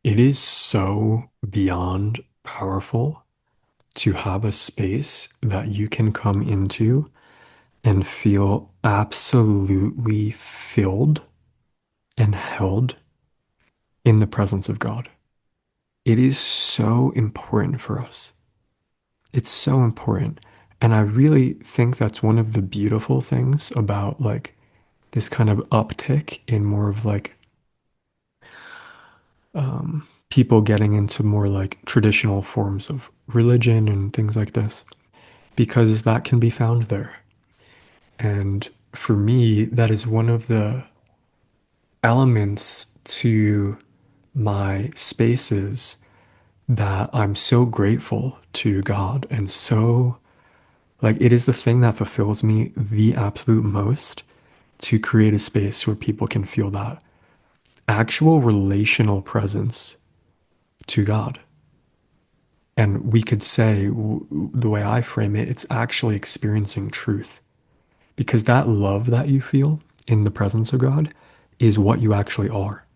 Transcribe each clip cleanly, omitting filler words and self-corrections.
It is so beyond powerful to have a space that you can come into and feel absolutely filled and held in the presence of God. It is so important for us. It's so important. And I really think that's one of the beautiful things about like this kind of uptick in more of like people getting into more like traditional forms of religion and things like this, because that can be found there. And for me, that is one of the elements to my spaces that I'm so grateful to God and so like it is the thing that fulfills me the absolute most to create a space where people can feel that actual relational presence to God. And we could say, the way I frame it, it's actually experiencing truth. Because that love that you feel in the presence of God is what you actually are.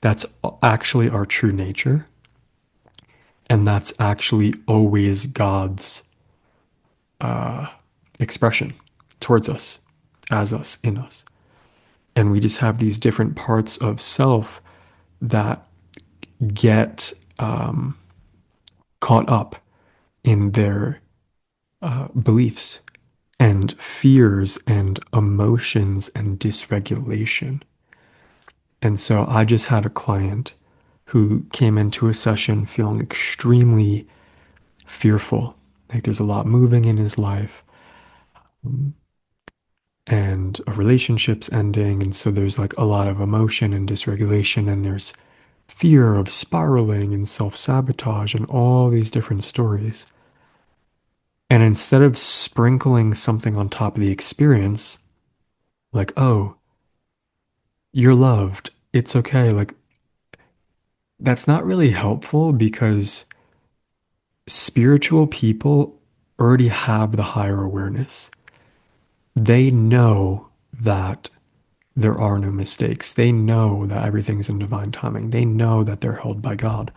That's actually our true nature. And that's actually always God's expression towards us, as us, in us. And we just have these different parts of self that get caught up in their beliefs and fears and emotions and dysregulation. And so I just had a client who came into a session feeling extremely fearful. Like there's a lot moving in his life and a relationship's ending. And so there's like a lot of emotion and dysregulation, and there's fear of spiraling and self sabotage and all these different stories. And instead of sprinkling something on top of the experience, like, oh, you're loved, it's okay, like, that's not really helpful because spiritual people already have the higher awareness. They know that there are no mistakes. They know that everything's in divine timing. They know that they're held by God.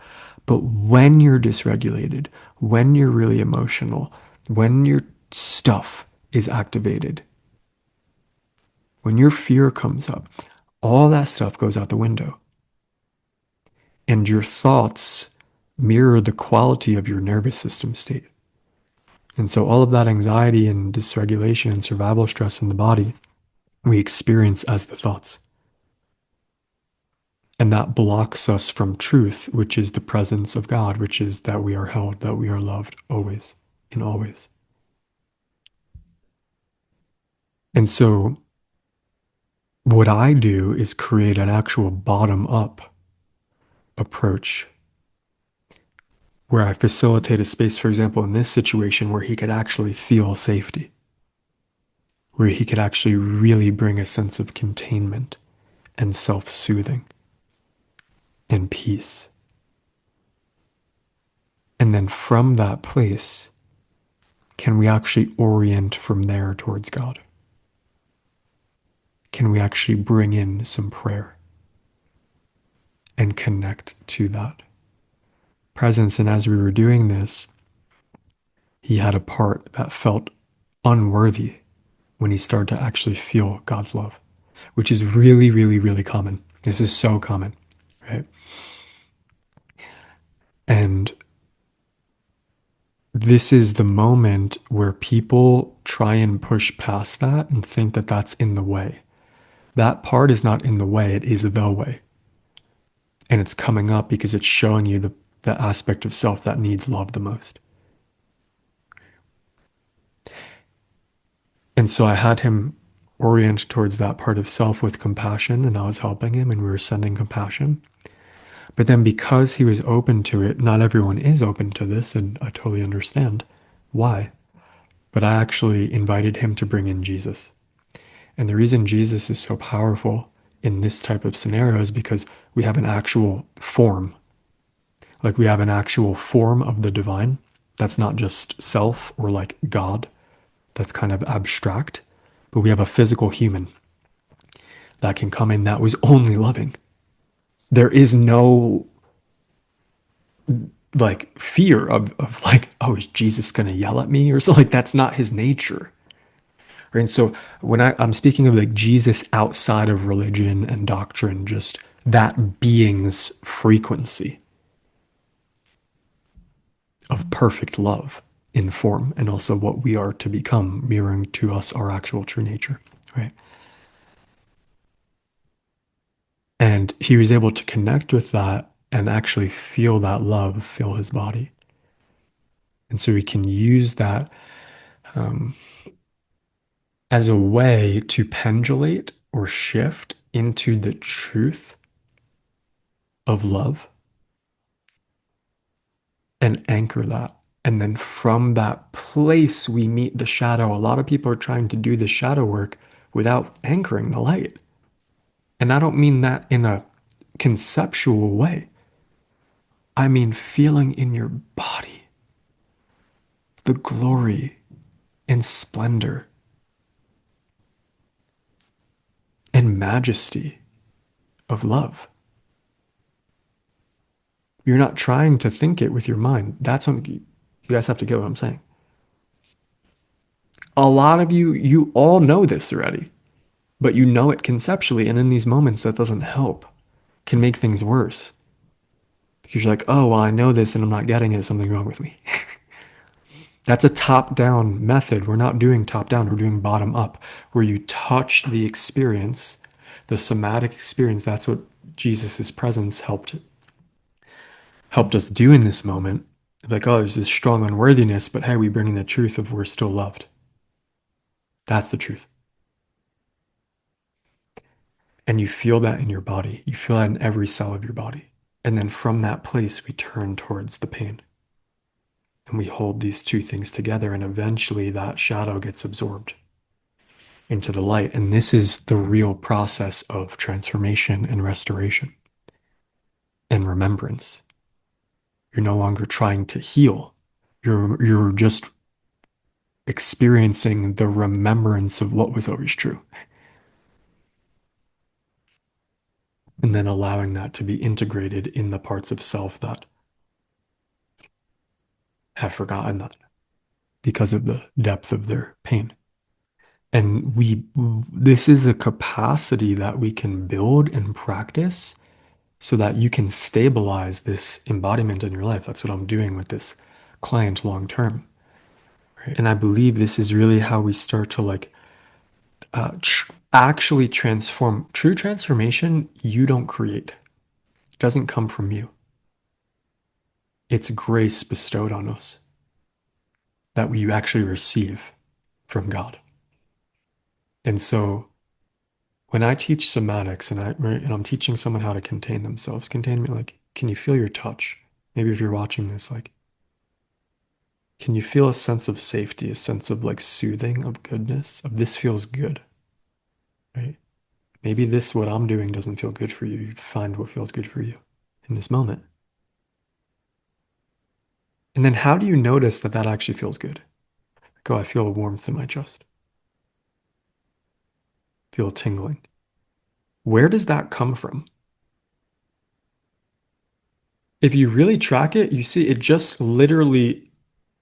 But when you're dysregulated, when you're really emotional, when your stuff is activated, when your fear comes up, all that stuff goes out the window. And your thoughts mirror the quality of your nervous system state. And so all of that anxiety and dysregulation and survival stress in the body, we experience as the thoughts. And that blocks us from truth, which is the presence of God, which is that we are held, that we are loved always, in always. And so what I do is create an actual bottom up approach where I facilitate a space, for example, in this situation where he could actually feel safety, where he could actually really bring a sense of containment and self soothing and peace. And then from that place, can we actually orient from there towards God? Can we actually bring in some prayer and connect to that presence? And as we were doing this, he had a part that felt unworthy when he started to actually feel God's love, which is really, really, really common. This is so common, right? And this is the moment where people try and push past that and think that that's in the way. That part is not in the way, it is the way. And it's coming up because it's showing you the aspect of self that needs love the most. And so I had him orient towards that part of self with compassion, and I was helping him, and we were sending compassion. But then because he was open to it, not everyone is open to this, and I totally understand why. But I actually invited him to bring in Jesus. And the reason Jesus is so powerful in this type of scenario is because we have an actual form. Like we have an actual form of the divine that's not just self or like God, that's kind of abstract, but we have a physical human that can come in that was only loving. There is no like fear of like, oh, is Jesus going to yell at me or something? Like that's not his nature. Right? And so when I'm speaking of like Jesus outside of religion and doctrine, just that being's frequency of perfect love in form and also what we are to become, mirroring to us our actual true nature, right? And he was able to connect with that and actually feel that love fill his body. And so we can use that um, as a way to pendulate or shift into the truth of love and anchor that. And then from that place, we meet the shadow. A lot of people are trying to do the shadow work without anchoring the light. And I don't mean that in a conceptual way. I mean feeling in your body the glory and splendor and majesty of love. You're not trying to think it with your mind. That's what you guys have to get what I'm saying. A lot of you, you all know this already, but you know it conceptually. And in these moments, that doesn't help, can make things worse. Because you're like, oh, well, I know this and I'm not getting it. Something wrong with me. That's a top down method. We're not doing top down, we're doing bottom up, where you touch the experience, the somatic experience. That's what Jesus's presence helped us do in this moment. Like, oh, there's this strong unworthiness, but hey, we bring in the truth of we're still loved. That's the truth. And you feel that in your body. You feel that in every cell of your body. And then from that place, we turn towards the pain. And we hold these two things together, and eventually that shadow gets absorbed into the light. And this is the real process of transformation and restoration and remembrance. You're no longer trying to heal. You're just experiencing the remembrance of what was always true. And then allowing that to be integrated in the parts of self that have forgotten that because of the depth of their pain. And this is a capacity that we can build and practice so that you can stabilize this embodiment in your life. That's what I'm doing with this client long term. Right? And I believe this is really how we start to like actually transform. True transformation, you don't create. It doesn't come from you. It's grace bestowed on us that we actually receive from God. And so when I teach somatics and I'm teaching someone how to contain themselves, containment, like, can you feel your touch? Maybe if you're watching this, like, can you feel a sense of safety, a sense of like soothing, of goodness, of this feels good, right? Maybe this, what I'm doing doesn't feel good for you. You find what feels good for you in this moment. And then how do you notice that that actually feels good? Like, oh, I feel a warmth in my chest, feel tingling. Where does that come from? If you really track it, you see it just literally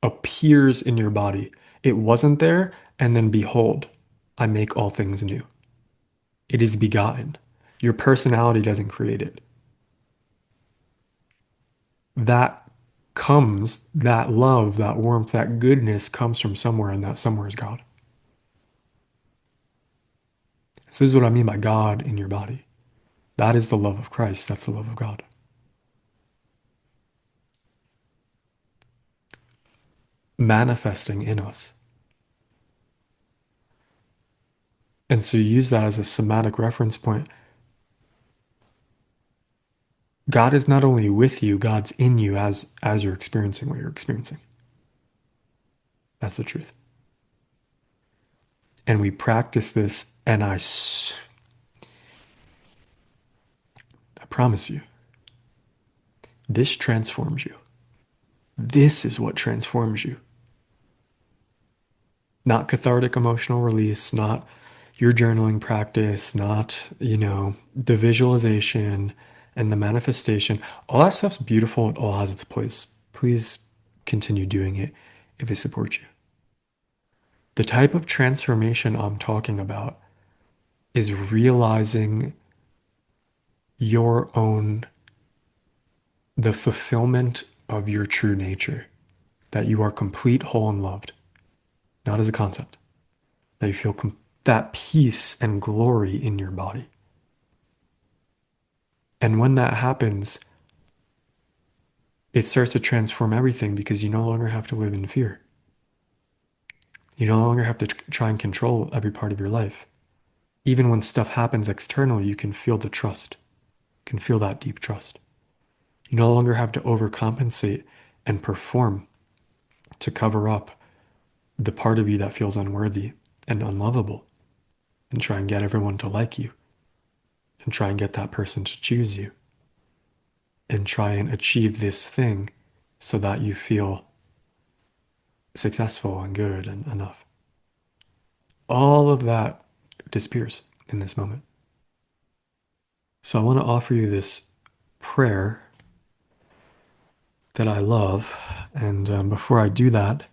appears in your body. It wasn't there, and then behold, I make all things new. It is begotten. Your personality doesn't create it. That comes, that love, that warmth, that goodness comes from somewhere, and that somewhere is God. So this is what I mean by God in your body. That is the love of Christ. That's the love of God. Manifesting in us. And so you use that as a somatic reference point. God is not only with you, God's in you as you're experiencing what you're experiencing. That's the truth. And we practice this, and I promise you, this transforms you. This is what transforms you. Not cathartic emotional release, not your journaling practice, not, the visualization. And the manifestation, all that stuff's beautiful. It all has its place. Please continue doing it if it supports you. The type of transformation I'm talking about is realizing your own, the fulfillment of your true nature, that you are complete, whole, and loved, not as a concept, that you feel that peace and glory in your body. And when that happens, it starts to transform everything because you no longer have to live in fear. You no longer have to try and control every part of your life. Even when stuff happens externally, you can feel the trust. You can feel that deep trust. You no longer have to overcompensate and perform to cover up the part of you that feels unworthy and unlovable and try and get everyone to like you and try and get that person to choose you and try and achieve this thing so that you feel successful and good and enough. All of that disappears in this moment. So I want to offer you this prayer that I love. And before I do that,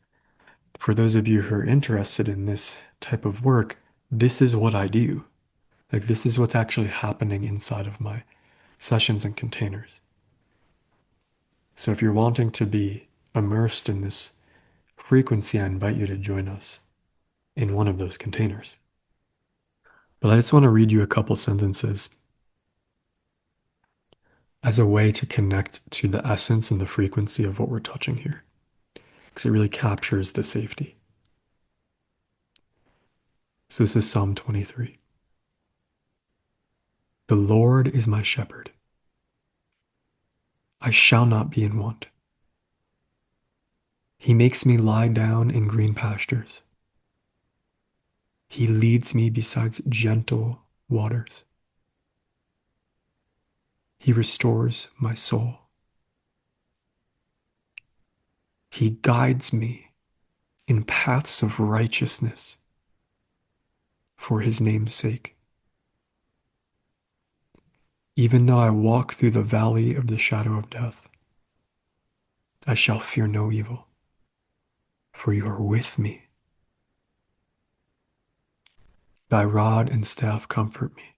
for those of you who are interested in this type of work, this is what I do. Like, this is what's actually happening inside of my sessions and containers. So if you're wanting to be immersed in this frequency, I invite you to join us in one of those containers. But I just want to read you a couple sentences as a way to connect to the essence and the frequency of what we're touching here, because it really captures the safety. So this is Psalm 23. The Lord is my shepherd. I shall not be in want. He makes me lie down in green pastures. He leads me beside gentle waters. He restores my soul. He guides me in paths of righteousness for his name's sake. Even though I walk through the valley of the shadow of death, I shall fear no evil, for you are with me. Thy rod and staff comfort me.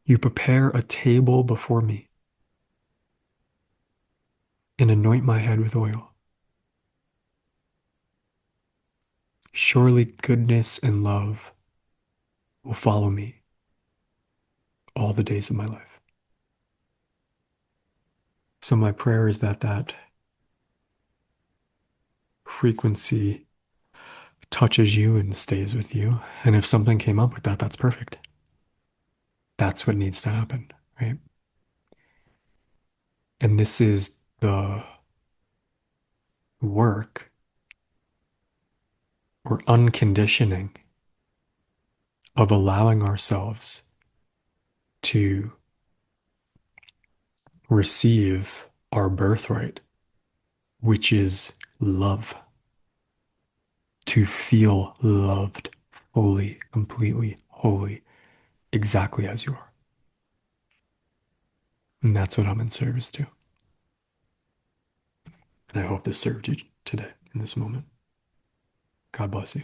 You prepare a table before me and anoint my head with oil. Surely goodness and love will follow me all the days of my life. So my prayer is that that frequency touches you and stays with you. And if something came up with that, that's perfect. That's what needs to happen, right? And this is the work or unconditioning of allowing ourselves to receive our birthright, which is love, to feel loved fully, completely, wholly, exactly as you are. And that's what I'm in service to. And I hope this served you today in this moment. God bless you.